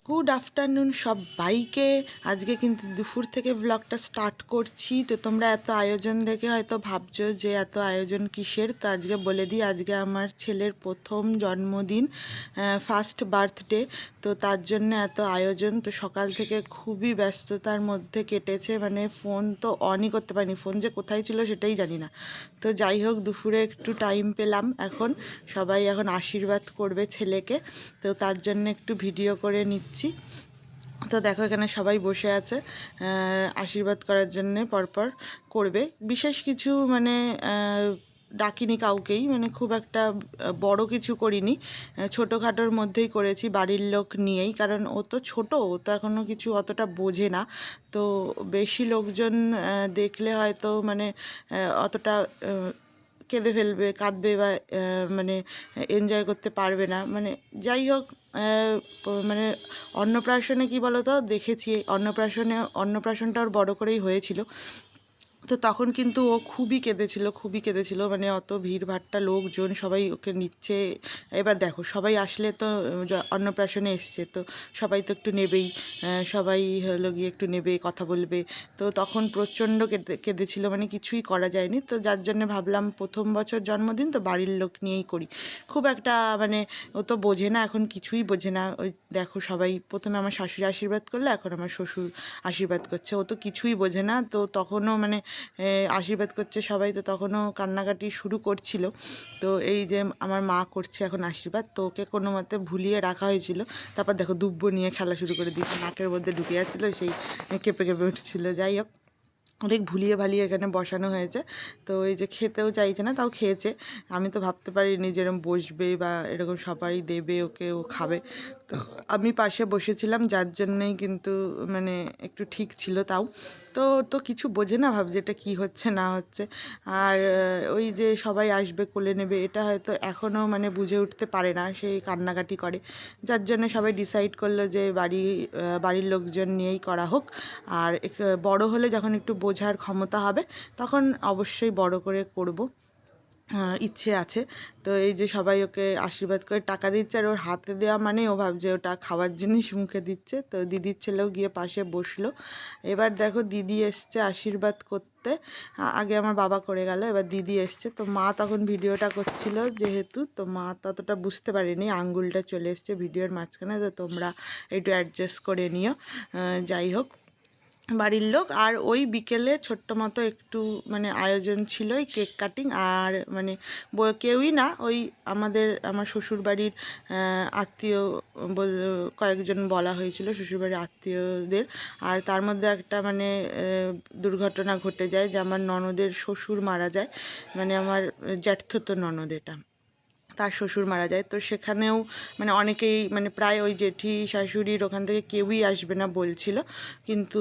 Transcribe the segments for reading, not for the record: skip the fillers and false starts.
Good afternoon সবাইকে। আজকে কিন্তু দুপুর থেকে ব্লগটা স্টার্ট করছি। তো তোমরা এত আয়োজন দেখে হয়তো ভাবছো যে এত আয়োজন কিসের। তো আজকে বলে দিই, আজকে আমার ছেলের প্রথম জন্মদিন, ফার্স্ট বার্থডে। তো তার জন্য এত আয়োজন। তো সকাল থেকে খুবই ব্যস্ততার মধ্যে কেটেছে, মানে ফোন তো অনই করতে পারিনি, ফোন যে কোথায় ছিল সেটাই জানি না। তো যাই হোক, দুপুরে একটু টাইম পেলাম। এখন সবাই এখন আশীর্বাদ করবে ছেলেকে, তো তার জন্য একটু ভিডিও করে নিচ্ছি। তো দেখো এখানে সবাই বসে আছে আশীর্বাদ করার জন্যে, পরপর করবে। বিশেষ কিছু মানে ডাকিনি কাউকেই, মানে খুব একটা বড় কিছু করিনি, ছোটোখাটোর মধ্যেই করেছি বাড়ির লোক নিয়েই। কারণ ও তো ছোটো, ও তো এখনও কিছু অতটা বোঝে না। তো বেশি লোকজন দেখলে হয়তো মানে অতটা কেঁদে ফেলবে, কাঁদবে, বা মানে এনজয় করতে পারবে না। মানে যাই হোক, মানে অন্নপ্রাশনে কি বলো তো, দেখেছি অন্নপ্রাশনটা ওর বড় করেই হয়েছিল। তো তখন কিন্তু ও খুবই কেঁদেছিল, মানে অত ভিড়ভাট্টা লোকজন সবাই ওকে নিচ্ছে। এবার দেখো সবাই আসলে তো অন্নপ্রাশনে এসছে, তো সবাই তো একটু নেবেই, সবাই হলো গিয়ে একটু নেবে, কথা বলবে। তো তখন প্রচণ্ড কেঁদেছিল, মানে কিছুই করা যায়নি। তো যার জন্য ভাবলাম প্রথম বছর জন্মদিন তো বাড়ির লোক নিয়েই করি। খুব একটা মানে ও তো বোঝে না, এখন কিছুই বোঝে না। ওই দেখো সবাই প্রথমে আমার শাশুড়ি আশীর্বাদ করলে, এখন আমার শ্বশুর আশীর্বাদ করছে। ও তো কিছুই বোঝে না। তো তখনও মানে আশীর্বাদ করছে সবাই, তো তখনও কান্নাকাটি শুরু করছিল। তো এই যে আমার মা করছে এখন আশীর্বাদ, তো ওকে কোনো মতে ভুলিয়ে রাখা হয়েছিল। তারপর দেখো দুব্বো নিয়ে খেলা শুরু করে দিয়েছে, নাকের মধ্যে ঢুকে যাচ্ছিলো, সেই কেঁপে কেঁপে উঠছিলো। যাই হোক, অনেক ভুলিয়ে ভালিয়ে এখানে বসানো হয়েছে। তো এই যে খেতেও চাইছে না, তাও খেয়েছে। আমি তো ভাবতে পারিনি যে এরকম বসবে বা এরকম সবাই দেবে ওকে, ও খাবে। তো আমি পাশে বসেছিলাম, যার জন্যই কিন্তু মানে একটু ঠিক ছিল। তাও তো কিছু বোঝে না, ভাবছে এটা কী হচ্ছে না হচ্ছে। আর ওই যে সবাই আসবে কোলে নেবে, এটা হয়তো এখনও মানে বুঝে উঠতে পারে না, সেই কান্নাকাটি করে। যার জন্য সবাই ডিসাইড করলো যে বাড়ির লোকজন নিয়েই করা হোক। আর বড় হলে যখন একটু বোঝার ক্ষমতা হবে, তখন অবশ্যই বড় করে করব, ইচ্ছে আছে। তো এই যে সবাই ওকে আশীর্বাদ করে টাকা দিচ্ছে, আর ওর হাতে দেওয়া মানে ও ভাবছে ওটা খাওয়ার জিনিস মুখে দিচ্ছে। তো দিদির ছেলেও গিয়ে পাশে বসলো। এবার দেখো দিদি এসছে আশীর্বাদ করতে। আগে আমার বাবা করে গেল, এবার দিদি এসছে। তো মা তখন ভিডিওটা করছিল যেহেতু, তো মা ততটা বুঝতে পারেনি, আঙ্গুলটা চলে এসছে ভিডিওর মাঝখানে। তো তোমরা একটু অ্যাডজাস্ট করে নিও। যাই হোক, বাড়ির লোক আর ওই বিকেলে ছোট্ট মতো একটু মানে আয়োজন ছিল, ওই কেক কাটিং। আর মানে কেউই না, ওই আমার শ্বশুরবাড়ির আত্মীয় কয়েকজন বলা হয়েছিল, শ্বশুরবাড়ির আত্মীয়দের। আর তার মধ্যে একটা মানে দুর্ঘটনা ঘটে যায়, যে আমার ননদের শ্বশুর মারা যায়, মানে আমার জ্যাঠতো ননদ, এটা তার শ্বশুর মারা যায়। তো সেখানেও মানে অনেকেই, মানে প্রায় ওই জেঠি শাশুড়ির ওখান থেকে কেউই আসবে না বলছিল, কিন্তু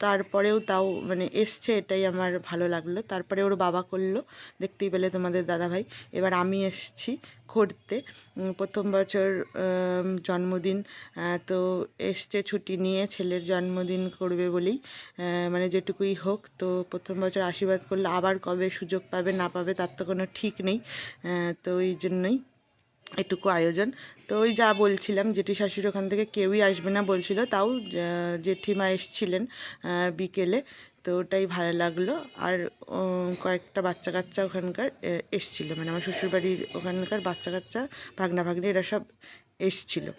তারপরেও তাও মানে এসছে, এটাই আমার ভালো লাগলো। তারপরে ওর বাবা করলো, দেখতেই পেলে তোমাদের দাদাভাই। এবার আমি এসছি করতে, প্রথম বছর জন্মদিন। তো এসছে ছুটি নিয়ে, ছেলের জন্মদিন করবে বলেই, মানে যেটুকুই হোক। তো প্রথম বছর আশীর্বাদ করলে, আবার কবে সুযোগ পাবে না পাবে তার তো কোনো ঠিক নেই। তো ওই জন্যই এটুকু আয়োজন। তো ওই যা বলছিলাম, জেঠি শাশুড়ি ওখান থেকে কেউই আসবে না বলছিল, তাও জেঠিমা এসছিলেন বিকেলে। তো ওটাই ভালো লাগলো। আর কয়েকটা বাচ্চা কাচ্চা ওখানকার এসছিলো, মানে আমার শ্বশুরবাড়ির ওখানকার বাচ্চা কাচ্চা, ভাগনা ভাগ্নি, এরা সব এসছিলো।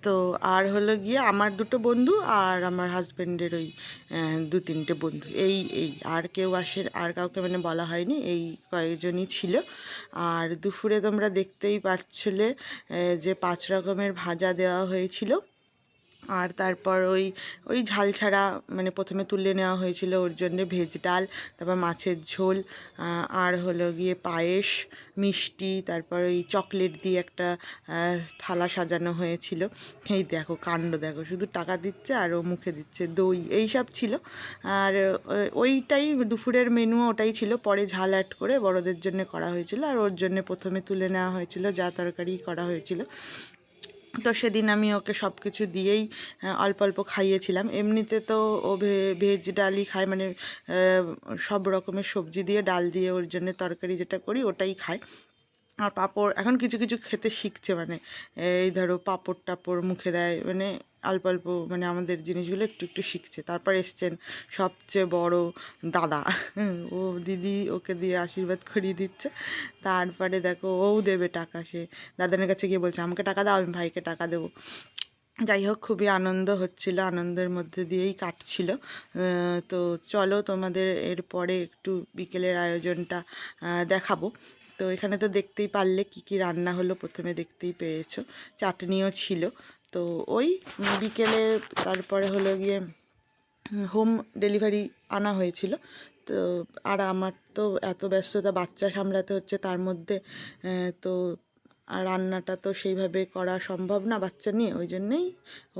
তো আর হলো গিয়ে আমার দুটো বন্ধু আর আমার হাজব্যান্ডের ওই দু তিনটে বন্ধু, এই আর কেউ আসে, আর কাউকে মানে বলা হয়নি, এই কয়েকজনই ছিল। আর দুপুরে তোমরা দেখতেই পাচ্ছিলে যে 5 রকমের ভাজা দেওয়া হয়েছিল। আর তারপর ওই ঝাল ছাড়া মানে প্রথমে তুলে নেওয়া হয়েছিল ওর জন্যে ভেজ ডাল, তারপর মাছের ঝোল, আর হলো গিয়ে পায়েস, মিষ্টি, তারপর ওই চকলেট দিয়ে একটা থালা সাজানো হয়েছিল। এই দেখো কাণ্ড দেখো, শুধু টাকা দিচ্ছে আর ও মুখে দিচ্ছে, দই, এই সব ছিল। আর ওইটাই দুপুরের মেনু, ওটাই ছিল। পরে ঝাল অ্যাড করে বড়দের জন্য করা হয়েছিল, আর ওর জন্য প্রথমে তুলে নেওয়া হয়েছিল যা তরকারি করা হয়েছিল। তো সেদিন আমি ওকে সব কিছু দিয়েই অল্প অল্প খাইয়েছিলাম। এমনিতে তো ও ভেজ ডালই খায়, মানে সব রকমের সবজি দিয়ে, ডাল দিয়ে ওর জন্য তরকারি যেটা করি ওটাই খায়। আর পাঁপড় এখন কিছু কিছু খেতে শিখছে, মানে এই ধরো পাঁপড় টাপড় মুখে দেয়, মানে অল্প অল্প মানে আমাদের জিনিসগুলো একটু একটু শিখছে। তারপর এসছেন সবচেয়ে বড় দাদা, ও দিদি ওকে দিয়ে আশীর্বাদ করিয়ে দিচ্ছে। তারপরে দেখো ও দেবে টাকা, সে দাদানের কাছে গিয়ে বলছে আমাকে টাকা দাও, আমি ভাইকে টাকা দেবো। যাই হোক, খুবই আনন্দ হচ্ছিল, আনন্দের মধ্যে দিয়েই কাটছিল। তো চলো তোমাদের এরপরে একটু বিকেলের আয়োজনটা দেখাবো। তো এখানে তো দেখতেই পারলে কি কি রান্না হলো, প্রথমে দেখতেই পেরেছো, চাটনিও ছিল। তো ওই বিকেলে তারপরে হলো গিয়ে হোম ডেলিভারি আনা হয়েছিল। তো আর আমার তো এত ব্যস্ততা, বাচ্চা সামলাতে হচ্ছে তার মধ্যে, তো আর রান্নাটা তো সেইভাবে করা সম্ভব না বাচ্চা নিয়ে, ওই জন্যেই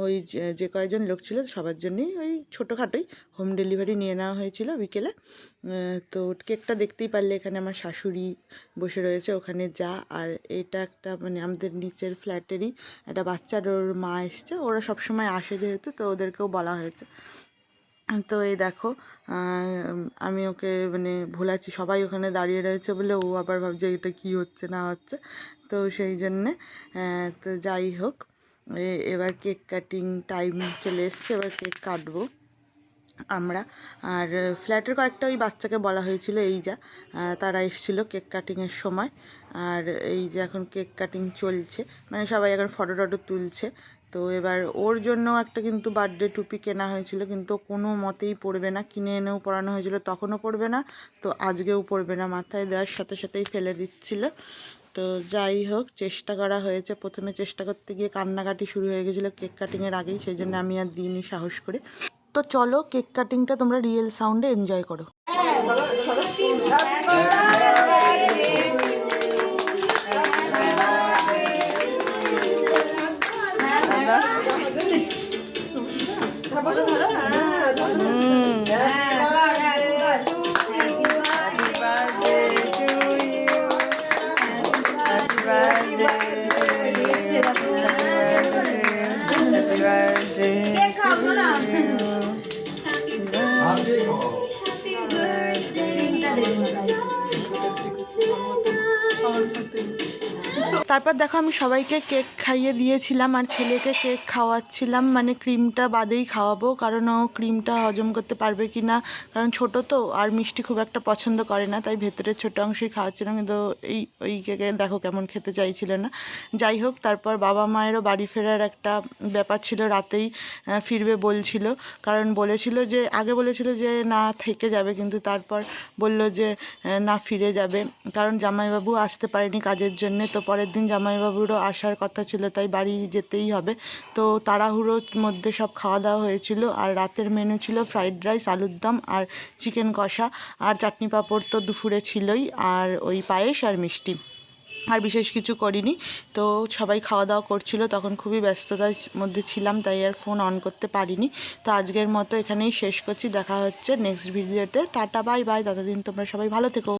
ওই যে কয়েকজন লোক ছিল সবার জন্যই ওই ছোটোখাটোই হোম ডেলিভারি নিয়ে নেওয়া হয়েছিল বিকেলে। তো কেকটা দেখতেই পারলে এখানে আমার শাশুড়ি বসে রয়েছে, ওখানে যা, আর এটা একটা মানে আমাদের নিচের ফ্ল্যাটেরই একটা বাচ্চার, ওর মা এসছে, ওরা সবসময় আসে যেহেতু, তো ওদেরকেও বলা হয়েছে। তো এই দেখো, আমি ওকে মানে ভোলাচ্ছি, সবাই ওখানে দাঁড়িয়ে রয়েছে বলে ও আবার ভাবছে এটা কী হচ্ছে না হচ্ছে, তো সেই জন্যে। তো যাই হোক, এবার কেক কাটিং টাইম চলে এসছে, এবার কেক কাটবো আমরা। আর ফ্ল্যাটের কয়েকটা ওই বাচ্চাকে বলা হয়েছিল, এই যা তারা এসেছিলো কেক কাটিংয়ের সময়। আর এই যে এখন কেক কাটিং চলছে, মানে সবাই এখন ফটো টটো তুলছে। তো এবার ওর জন্য একটা কিন্তু বার্থডে টুপি কেনা হয়েছিল, কিন্তু কোনো মতেই পরবে না, কিনে এনেও পরানো হয়েছিল তখনও পরবে না, তো আজকেও পরবে না, মাথায় দেওয়ার সাথে সাথেই ফেলে দিচ্ছিল। তো যাই হোক, চেষ্টা করা হয়েছে, প্রথমে চেষ্টা করতে গিয়ে কান্নাকাটি শুরু হয়ে গেছিলো কেক কাটিংয়ের আগেই, সেই জন্য আমি আর দিইনি সাহস করে। তো চলো কেক কাটিংটা তোমরা রিয়েল সাউন্ডে এনজয় করো। তারপর দেখো আমি সবাইকে কেক খাইয়ে দিয়েছিলাম আর ছেলেকে কেক খাওয়াচ্ছিলাম, মানে ক্রিমটা বাদেই খাওয়াবো, কারণ ও ক্রিমটা হজম করতে পারবে কি না, কারণ ছোট তো আর মিষ্টি খুব একটা পছন্দ করে না, তাই ভেতরের ছোটো অংশই খাওয়াচ্ছিলাম, কিন্তু ওই কেকে দেখো কেমন খেতে চাইছিল না। যাই হোক, তারপর বাবা মায়েরও বাড়ি ফেরার একটা ব্যাপার ছিল, রাতেই ফিরবে বলছিল, কারণ বলেছিল যে আগে বলেছিল যে না থেকে যাবে, কিন্তু তারপর বলল যে না ফিরে যাবে, কারণ জামাইবাবু আসতে পারেনি কাজের জন্যে। তো পরের দিন জামাইবাবুরও আসার কথা ছিল, তাই বাড়ি যেতেই হবে। তো তাড়াহুড়োর মধ্যে সব খাওয়া দাওয়া হয়েছিল, আর রাতের মেনু ছিল ফ্রাইড রাইস, আলুর দম আর চিকেন কষা, আর চাটনি পাঁপড় তো দুপুরে ছিলই, আর ওই পায়েস আর মিষ্টি, আর বিশেষ কিছু করিনি। তো সবাই খাওয়া দাওয়া করছিল, তখন খুবই ব্যস্ততার মধ্যে ছিলাম, তাই আর ফোন অন করতে পারিনি। তো আজকের মতো এখানেই শেষ করছি, দেখা হচ্ছে নেক্সট ভিডিওতে, টাটা বাই বাই, ততদিন তোমরা সবাই ভালো থেকো।